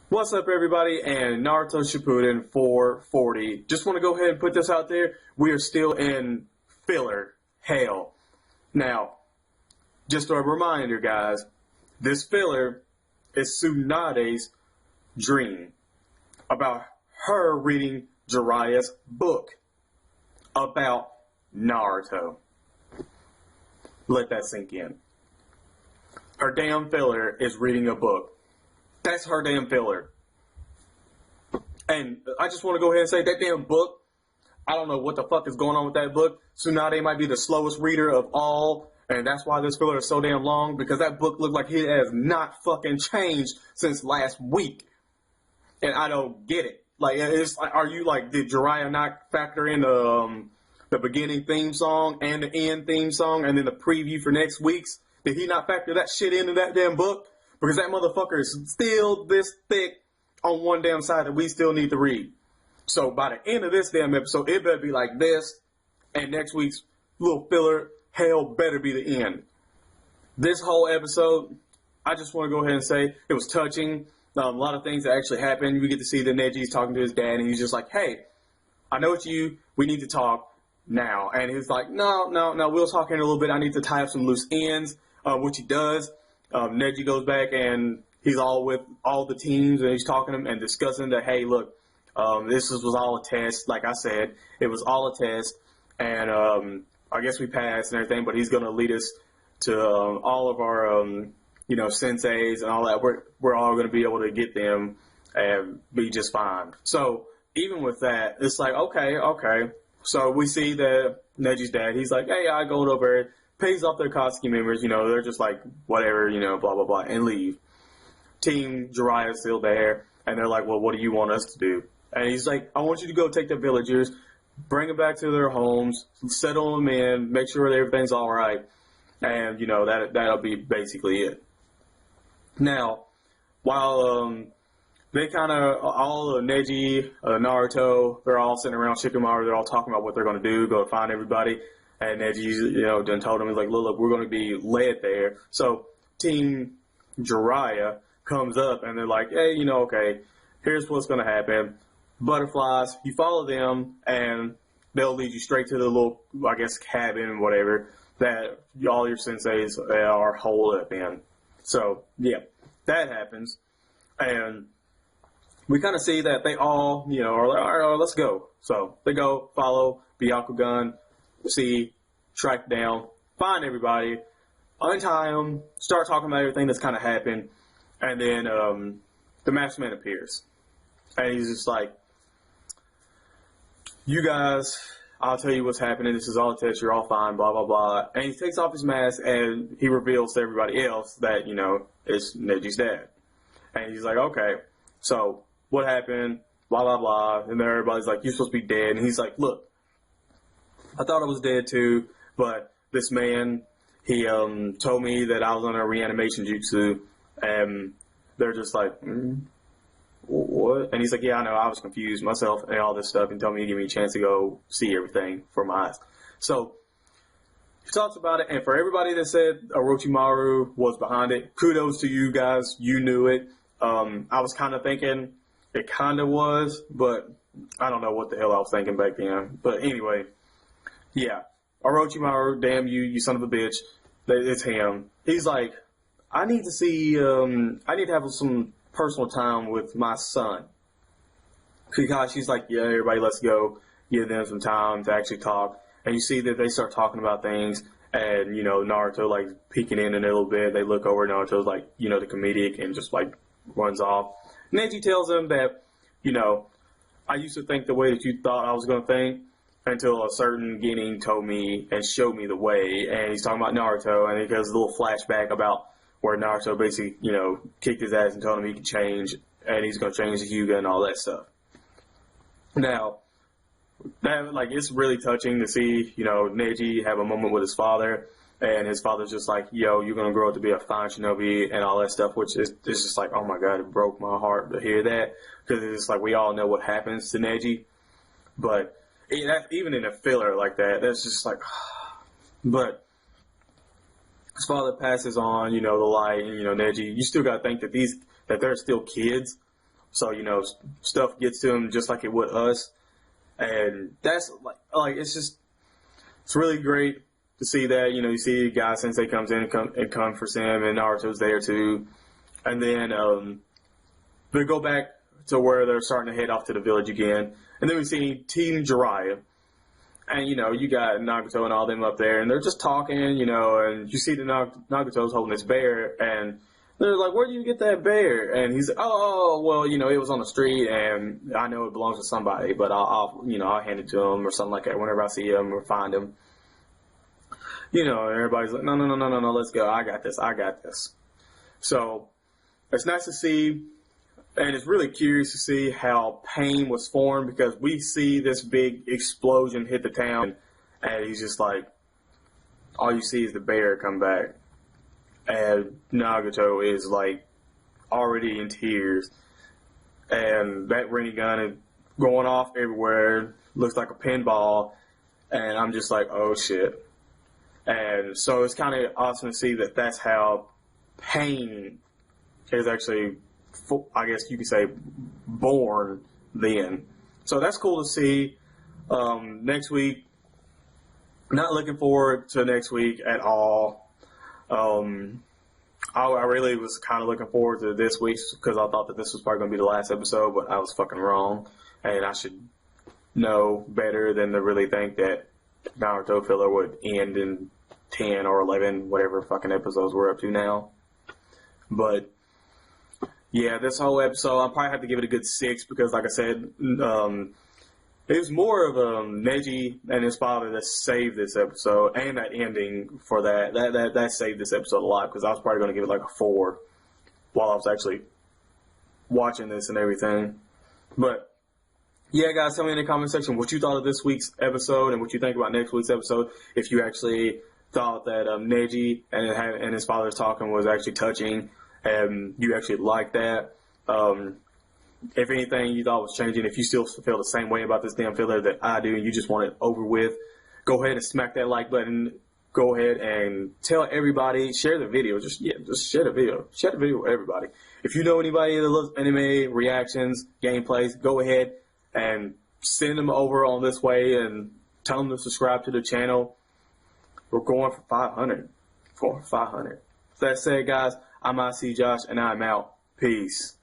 What's up, everybody, and Naruto Shippuden 440. Just want to go ahead and put this out there. We are still in filler hell. Now, just a reminder, guys, this filler is Tsunade's dream about her reading Jiraiya's book about Naruto. Let that sink in. Her damn filler is reading a book. That's her damn filler. And I just want to go ahead and say that damn book, I don't know what the fuck is going on with that book. Tsunade might be the slowest reader of all, and that's why this filler is so damn long, because that book looked like it has not fucking changed since last week. And I don't get it. Like, it's like, are you like, did Jiraiya not factor in the beginning theme song and the end theme song and then the preview for next week's? Did he not factor that shit into that damn book? Because that motherfucker is still this thick on one damn side that we still need to read. So by the end of this damn episode, it better be like this, and next week's little filler, hell better be the end. This whole episode, I just want to go ahead and say it was touching. A lot of things that actually happened. We get to see that Neji's talking to his dad, and he's just like, hey, I know it's you. We need to talk now. And he's like, no, we'll talk in a little bit. I need to tie up some loose ends, which he does. Neji goes back and he's all with all the teams and he's talking to them and discussing that, hey, look, this was all a test. Like I said, it was all a test. And I guess we passed and everything, but he's going to lead us to all of our, senseis and all that. We're all going to be able to get them and be just fine. So even with that, it's like, okay. So we see that Neji's dad, he's like, hey, I go over, pays off their Katsuki members, they're just like, whatever, blah, blah, blah, and leave. Team Jiraiya is still there, and they're like, well, what do you want us to do? And he's like, I want you to go take the villagers, bring them back to their homes, settle them in, make sure that everything's all right, and, that'll be basically it. Now, while they kind of, all Neji, Naruto, they're all sitting around Shikamaru, they're all talking about what they're going to do, go find everybody. And Neji, done told him, he's like, look, we're going to be led there. So Team Jiraiya comes up and they're like, hey, okay, here's what's going to happen. Butterflies, you follow them and they'll lead you straight to the little, I guess, cabin, whatever, that all your senseis are holed up in. So, yeah, that happens. And we kind of see that they all, are like, all right, let's go. So they go, follow Byakugan, see, track down, find everybody, untie them, start talking about everything that's kind of happened, and then the masked man appears. And he's just like, you guys, I'll tell you what's happening, this is all a test, you're all fine, blah, blah, blah. And he takes off his mask, and he reveals to everybody else that, it's Neji's dad. And he's like, okay, so what happened, blah, blah, blah. And then everybody's like, you're supposed to be dead. And he's like, look, I thought I was dead too, but this man, he told me that I was on a reanimation jutsu, and they're just like, what? And he's like, yeah, I know, I was confused myself and all this stuff, and told me to give me a chance to go see everything for my eyes. So he talks about it, and for everybody that said Orochimaru was behind it, kudos to you guys, you knew it. I was kind of thinking it kind of was, but I don't know what the hell I was thinking back then. But anyway, yeah, Orochimaru, damn you, you son of a bitch. It's him. He's like, I need to see, I need to have some personal time with my son. Kakashi's like, yeah, everybody, let's go. Give them some time to actually talk. And you see that they start talking about things, and, Naruto, like, peeking in a little bit. They look over, Naruto's like, the comedic, and just, like, runs off. Neji tells him that, I used to think the way that you thought I was going to think, until a certain Genin told me and showed me the way. And he's talking about Naruto, and he does a little flashback about where Naruto basically, kicked his ass and told him he could change, and he's going to change the Hyuga and all that stuff. Now, that, like, it's really touching to see, Neji have a moment with his father, and his father's just like, yo, you're going to grow up to be a fine shinobi and all that stuff, which is it's just like, oh my god, it broke my heart to hear that, because it's like we all know what happens to Neji, but even in a filler like that, that's just like, but his father passes on, the light, and, Neji, you still got to think that they're still kids So, you know, stuff gets to him just like it would us. And that's, like it's really great to see that. You know, you see guy Sensei comes in and comforts him, and Naruto's there too. And then they go back to where they're starting to head off to the village again. And then we see Team Jiraiya. And, you know, you got Nagato and all them up there, and they're just talking, you know, and you see the Nagato's holding this bear, and they're like, where do you get that bear? And he's like, oh, well, you know, it was on the street, and I know it belongs to somebody, but I'll hand it to him or something like that whenever I see him or find him. You know, and everybody's like, no, let's go. I got this. So it's nice to see, and it's really curious to see how Pain was formed, because we see this big explosion hit the town, and he's just like, all you see is the bear come back. And Nagato is like already in tears, and that Rinnegan is going off everywhere, looks like a pinball, and I'm just like, oh shit. And so it's kind of awesome to see that that's how Pain is actually, I guess you could say, born then. So that's cool to see. Next week, not looking forward to next week at all. I really was kind of looking forward to this week because I thought that this was probably going to be the last episode, but I was fucking wrong. And I should know better than to really think that Naruto filler would end in 10 or 11, whatever fucking episodes we're up to now. But yeah, this whole episode, I'll probably have to give it a good 6 because, like I said, it was more of Neji and his father that saved this episode, and that ending for that. That saved this episode a lot, because I was probably going to give it like a 4 while I was actually watching this and everything. But yeah, guys, tell me in the comment section what you thought of this week's episode and what you think about next week's episode. If you actually thought that Neji and his father's talking was actually touching, and you actually liked that. If anything you thought was changing, if you still feel the same way about this damn filler that I do and you just want it over with, go ahead and smack that like button. Go ahead and tell everybody, share the video. Just share the video. Share the video with everybody. If you know anybody that loves anime, reactions, gameplays, go ahead and send them over on this way and tell them to subscribe to the channel. We're going for 500. That said, guys, I'm IC Josh, and I'm out. Peace.